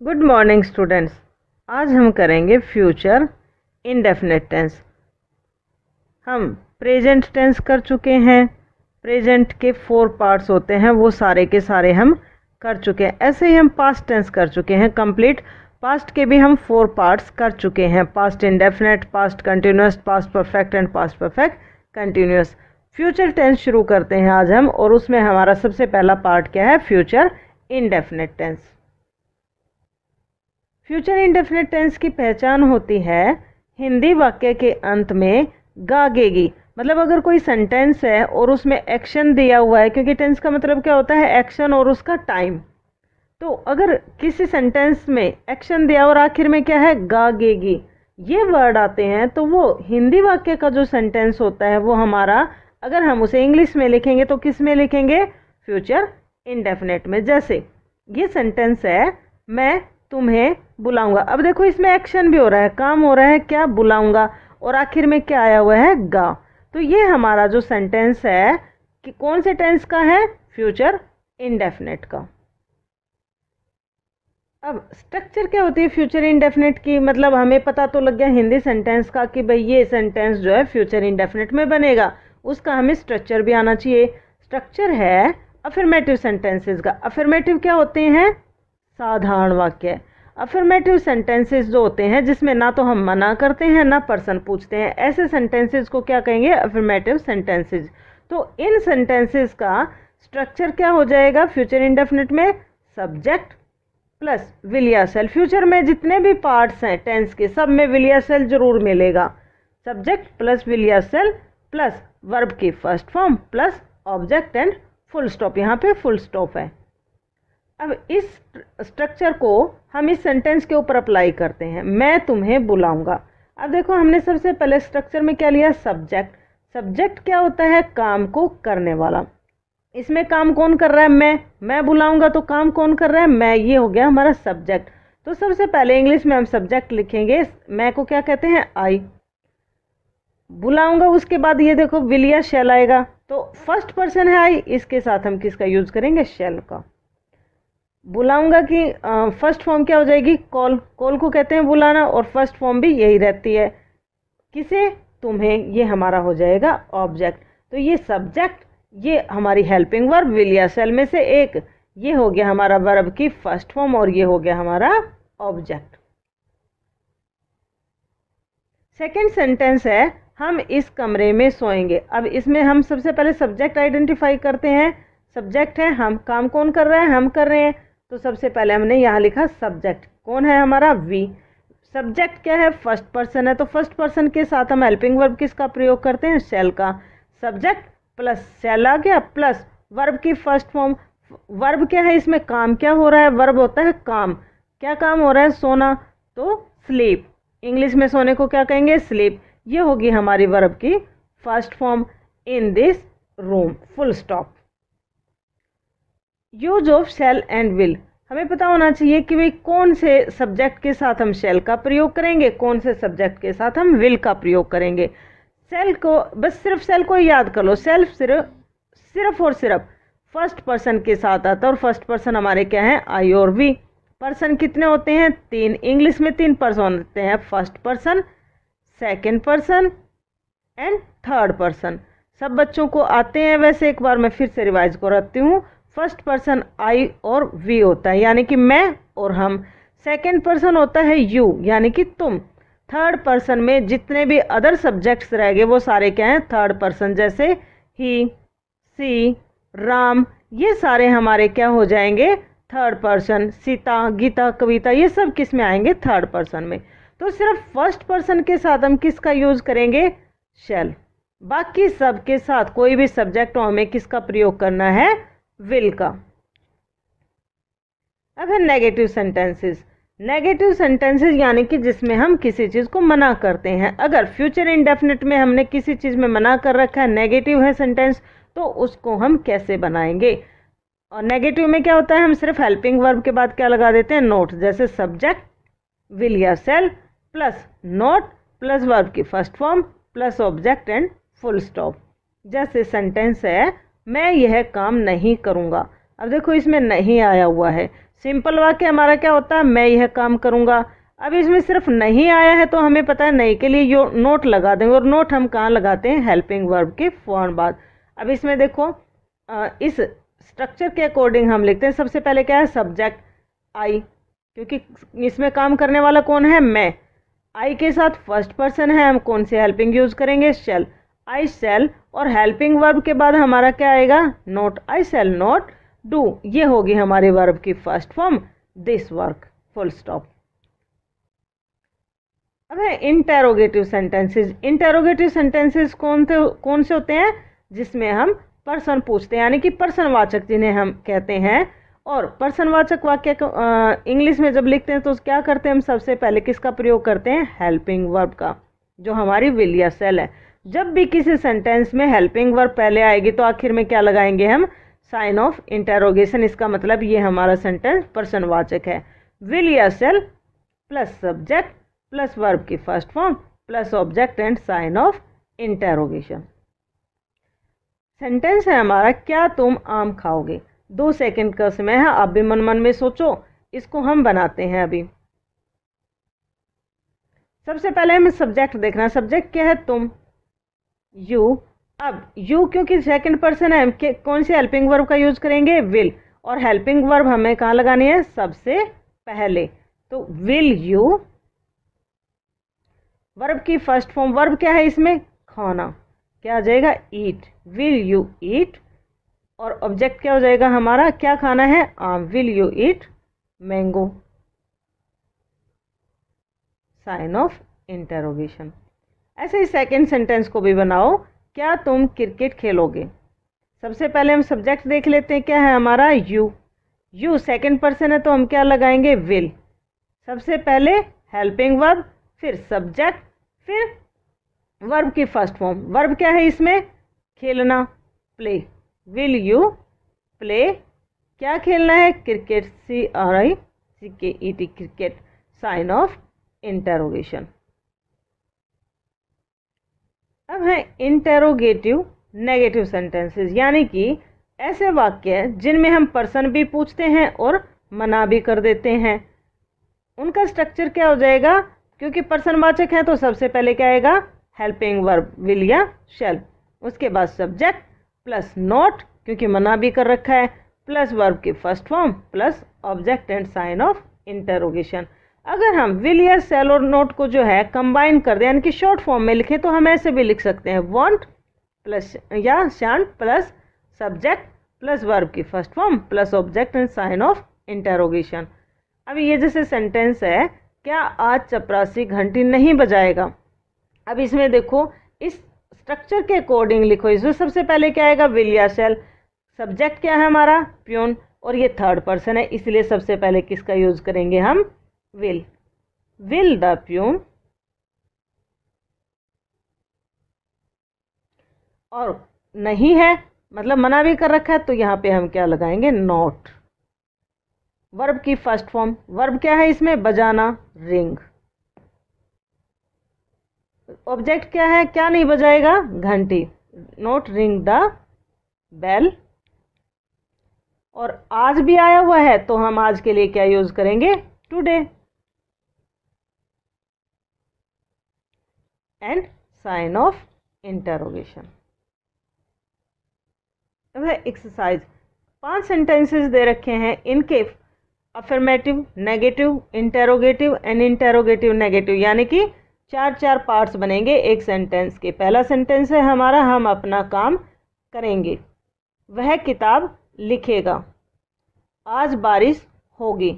Good morning students. आज हम करेंगे फ्यूचर इंडेफिनिट टेंस। हम प्रेजेंट टेंस कर चुके हैं। प्रेजेंट के 4 पार्ट्स होते हैं, वो सारे के सारे हम कर चुके हैं। ऐसे ही हम पास्ट टेंस कर चुके हैं कंप्लीट। पास्ट के भी हम 4 पार्ट्स कर चुके हैं, past indefinite, past continuous, past perfect and past perfect continuous. Future tense शुरू करते हैं आज हम, और उसमें हमारा सबसे पहला पार्ट क्या है? Future indefinite tense. Future indefinite tense की पहचान होती है हिंदी वाक्य के अंत में गागेगी। मतलब अगर कोई सेंटेंस है और उसमें एक्शन दिया हुआ है, क्योंकि टेंस का मतलब क्या होता है? एक्शन और उसका टाइम। तो अगर किसी सेंटेंस में एक्शन दिया और आखिर में क्या है? गागेगी, ये वर्ड आते हैं, तो वो हिंदी वाक्य का जो सेंटेंस होता है वो हमारा, अगर हम उसे इंग्लिश में लिखेंगे तो किस में लिखेंगे? फ्यूचर इंडेफिनिट में। जैसे ये सेंटेंस है, मैं तुम्हें बुलाऊंगा। अब देखो इसमें एक्शन भी हो रहा है, काम हो रहा है, क्या? बुलाऊंगा, और आखिर में क्या आया हुआ है? गा। तो ये हमारा जो सेंटेंस है कि कौन से टेंस का है? फ्यूचर इंडेफिनिट का। अब स्ट्रक्चर क्या होती है फ्यूचर इंडेफिनिट की? मतलब हमें पता तो लग गया हिंदी सेंटेंस का कि भाई ये सेंटेंस जो है फ्यूचर इंडेफिनिट में बनेगा, उसका हमें स्ट्रक्चर भी आना चाहिए। स्ट्रक्चर है अफर्मेटिव सेंटेंसेस का। अफर्मेटिव क्या होते हैं? साधारण वाक्य। अफर्मेटिव सेंटेंसेस जो होते हैं जिसमें ना तो हम मना करते हैं ना पर्सन पूछते हैं, ऐसे सेंटेंसेस को क्या कहेंगे? Affirmative sentences. तो इन सेंटेंसेस का स्ट्रक्चर क्या हो जाएगा फ्यूचर इंडेफिनिट में? सब्जेक्ट प्लस विल या सेल। फ्यूचर में जितने भी पार्ट्स हैं टेंस के, सब में विल या सेल जरूर मिलेगा। सब्जेक्ट प्लस विल या सेल प्लस वर्ब की first form plus object and full stop. यहाँ पे फुल स्टॉप है। अब इस स्ट्रक्चर को हम इस सेंटेंस के ऊपर अप्लाई करते हैं, मैं तुम्हें बुलाऊंगा। अब देखो हमने सबसे पहले स्ट्रक्चर में क्या लिया? सब्जेक्ट। सब्जेक्ट क्या होता है? काम को करने वाला। इसमें काम कौन कर रहा है? मैं बुलाऊंगा, तो काम कौन कर रहा है? मैं। ये हो गया हमारा सब्जेक्ट। तो सबसे पहले इंग्लिश में हम सब्जेक्ट लिखेंगे, मैं को क्या कहते हैं? आई। बुलाऊंगा, उसके बाद ये देखो विल या शैल आएगा, तो फर्स्ट पर्सन है आई, इसके साथ हम किसका यूज करेंगे? शैल का। बुलाऊंगा की फर्स्ट फॉर्म क्या हो जाएगी? कॉल। कॉल को कहते हैं बुलाना, और फर्स्ट फॉर्म भी यही रहती है। किसे? तुम्हें। ये हमारा हो जाएगा ऑब्जेक्ट। तो ये सब्जेक्ट, ये हमारी हेल्पिंग वर्ब विल या सेल में से एक, ये हो गया हमारा वर्ब की फर्स्ट फॉर्म, और ये हो गया हमारा ऑब्जेक्ट। सेकेंड सेंटेंस है हम इस कमरे में सोएंगे। अब इसमें हम सबसे पहले सब्जेक्ट आइडेंटिफाई करते हैं। सब्जेक्ट है हम, काम कौन कर रहा है? हम कर रहे हैं। तो सबसे पहले हमने यहाँ लिखा सब्जेक्ट, कौन है हमारा? वी। सब्जेक्ट क्या है? फर्स्ट पर्सन है, तो फर्स्ट पर्सन के साथ हम हेल्पिंग वर्ब किसका प्रयोग करते हैं? शैल का। सब्जेक्ट प्लस शैल आ गया, प्लस वर्ब की फर्स्ट फॉर्म। वर्ब क्या है इसमें? काम क्या हो रहा है? वर्ब होता है काम। क्या काम हो रहा है? सोना, तो स्लीप। इंग्लिश में सोने को क्या कहेंगे? स्लीप। ये होगी हमारी वर्ब की first form. In this room, full stop. Use of shall and will, हमें पता होना चाहिए कि भाई कौन से सब्जेक्ट के साथ हम शैल का प्रयोग करेंगे, कौन से सब्जेक्ट के साथ हम विल का प्रयोग करेंगे। शैल को बस सिर्फ शैल को ही याद कर लो। सेल्फ सिर्फ और सिर्फ फर्स्ट पर्सन के साथ आता है, और फर्स्ट पर्सन हमारे क्या है? आई और वी। पर्सन कितने होते हैं? 3। इंग्लिश में 3 पर्सन होते हैं, first person, second person and third person. सब बच्चों को आते हैं, वैसे एक बार मैं फिर से रिवाइज कराती हूँ। फर्स्ट पर्सन आई और वी होता है, यानी कि मैं और हम। सेकंड पर्सन होता है यू, यानी कि तुम। थर्ड पर्सन में जितने भी अदर सब्जेक्ट्स रह गए वो सारे क्या हैं? Third person. जैसे ही, सी, राम, ये सारे हमारे क्या हो जाएंगे? Third person. सीता, गीता, कविता, ये सब किस में आएंगे? थर्ड पर्सन में। तो सिर्फ फर्स्ट पर्सन के साथ हम किसका यूज करेंगे? शैल। बाकी सब के साथ कोई भी सब्जेक्ट हो हमें किसका प्रयोग करना है? विल का। अब है नेगेटिव सेंटेंसेस। नेगेटिव सेंटेंसेस यानी कि जिसमें हम किसी चीज को मना करते हैं। अगर फ्यूचर इंडेफिनिट में हमने किसी चीज में मना कर रखा है, नेगेटिव है सेंटेंस, तो उसको हम कैसे बनाएंगे? और नेगेटिव में क्या होता है? हम सिर्फ हेल्पिंग वर्ब के बाद क्या लगा देते हैं? नोट। जैसे सब्जेक्ट विल या shall plus not plus verb की first form plus object and full stop. जैसे सेंटेंस है मैं यह काम नहीं करूँगा। अब देखो इसमें नहीं आया हुआ है, सिंपल वाक्य हमारा क्या होता है, मैं यह काम करूँगा। अब इसमें सिर्फ नहीं आया है तो हमें पता है नहीं के लिए यो नोट लगा देंगे, और नोट हम कहाँ लगाते हैं, हेल्पिंग वर्ब के फौरन बाद। अब इसमें देखो इस स्ट्रक्चर के अकॉर्डिंग हम लिखते हैं। सबसे पहले क्या है, सब्जेक्ट आई, क्योंकि इसमें काम करने वाला कौन है, मैं। आई के साथ फर्स्ट पर्सन है, हम कौन से हेल्पिंग यूज करेंगे, शेल, आई शेल। और हेल्पिंग वर्ब के बाद हमारा क्या आएगा, note, I shall not do. ये होगी हमारे वर्ब की first form, this work, full stop. अब है इंटेरोगेटिव सेंटेंसेस। इंटेरोगेटिव सेंटेंसेस कौन से होते हैं, जिसमें हम पर्सन पूछते हैं, यानी कि पर्सनवाचक जिन्हें हम कहते हैं। और पर्सनवाचक वाक्य इंग्लिश में जब लिखते हैं तो क्या करते हैं हम, सबसे पहले किसका प्रयोग करते हैं, हेल्पिंग वर्ब का, जो हमारी विल या शेल है। जब भी किसी सेंटेंस में हेल्पिंग वर्ब पहले आएगी तो आखिर में क्या लगाएंगे हम, साइन ऑफ इंटेरोगेशन। इसका मतलब ये हमारा सेंटेंस पर्सनवाचक है। विल या shall plus subject plus verb की first form plus object and sign of interrogation. Sentence है हमारा, क्या तुम आम खाओगे। 2 सेकंड का समय है, आप भी मन मन में सोचो, इसको हम बनाते हैं अभी। सबसे पहले हमें सब्जेक्ट देखना, सब्जेक्ट क्या है, तुम, यू। अब यू क्योंकि सेकंड पर्सन है, हम कौन सी हेल्पिंग वर्ब का यूज करेंगे, विल। और हेल्पिंग वर्ब हमें कहाँ लगानी है, सबसे पहले। तो विल यू, वर्ब की फर्स्ट फॉर्म, वर्ब क्या है इसमें, खाना, क्या आ जाएगा, ईट, विल यू ईट। और ऑब्जेक्ट क्या हो जाएगा हमारा, क्या खाना है, आम, will you eat mango, sign of interrogation. ऐसे ही सेकेंड सेंटेंस को भी बनाओ, क्या तुम क्रिकेट खेलोगे। सबसे पहले हम सब्जेक्ट देख लेते हैं, क्या है हमारा, यू। यू सेकेंड पर्सन है तो हम क्या लगाएंगे, विल। सबसे पहले हेल्पिंग वर्ब, फिर सब्जेक्ट, फिर वर्ब की फर्स्ट फॉर्म। वर्ब क्या है इसमें, खेलना, प्ले, विल यू प्ले, क्या खेलना है, cricket, CRICKET cricket, sign of interrogation. अब है इंटेरोगेटिव नेगेटिव सेंटेंसेस, यानी कि ऐसे वाक्य जिनमें हम पर्सन भी पूछते हैं और मना भी कर देते हैं। उनका स्ट्रक्चर क्या हो जाएगा, क्योंकि पर्सनवाचक है तो सबसे पहले क्या आएगा, हेल्पिंग वर्ब, विल या शेल। उसके बाद सब्जेक्ट प्लस नॉट, क्योंकि मना भी कर रखा है, प्लस वर्ब की first form plus object and sign of interrogation. अगर हम विल या शेल और नोट को जो है कंबाइन कर दें, यानी कि शॉर्ट फॉर्म में लिखें, तो हम ऐसे भी लिख सकते हैं, वांट प्लस या shan't plus subject plus verb की first form plus object and sign of interrogation. अब ये जैसे सेंटेंस है, क्या आज चपरासी घंटी नहीं बजाएगा। अब इसमें देखो इस स्ट्रक्चर के अकॉर्डिंग लिखो, इसमें सबसे पहले क्या आएगा, विल या शेल। सब्जेक्ट क्या है हमारा, प्यून, और ये थर्ड पर्सन है, इसलिए सबसे पहले किसका यूज करेंगे हम, विल। विल द प्यून, और नहीं है मतलब मना भी कर रखा है तो यहाँ पे हम क्या लगाएंगे, नॉट। वर्ब की फर्स्ट फॉर्म, वर्ब क्या है इसमें, बजाना, रिंग। ऑब्जेक्ट क्या है, क्या नहीं बजाएगा, घंटी, नॉट रिंग द बेल। और आज भी आया हुआ है तो हम आज के लिए क्या यूज करेंगे, today, and sign of interrogation. अब है एक्सरसाइज, 5 सेंटेंसेस दे रखे हैं, इनके affirmative, negative, interrogative and interrogative negative, यानी कि 4 पार्ट्स बनेंगे एक सेंटेंस के। पहला सेंटेंस है हमारा, हम अपना काम करेंगे, वह किताब लिखेगा, आज बारिश होगी,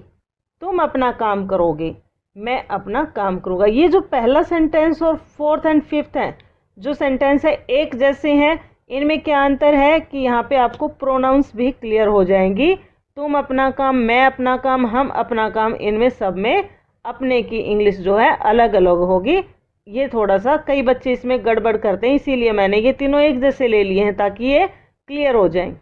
तुम अपना काम करोगे, मैं अपना काम करूँगा। ये जो पहला सेंटेंस और फोर्थ एंड फिफ्थ है जो सेंटेंस है एक जैसे हैं, इनमें क्या अंतर है कि यहाँ पे आपको प्रोनाउंस भी क्लियर हो जाएंगी। तुम अपना काम, मैं अपना काम, हम अपना काम, इनमें सब में अपने की इंग्लिश जो है अलग अलग होगी। ये थोड़ा सा कई बच्चे इसमें गड़बड़ करते हैं, इसीलिए मैंने ये तीनों एक जैसे ले लिए हैं ताकि ये क्लियर हो जाएं।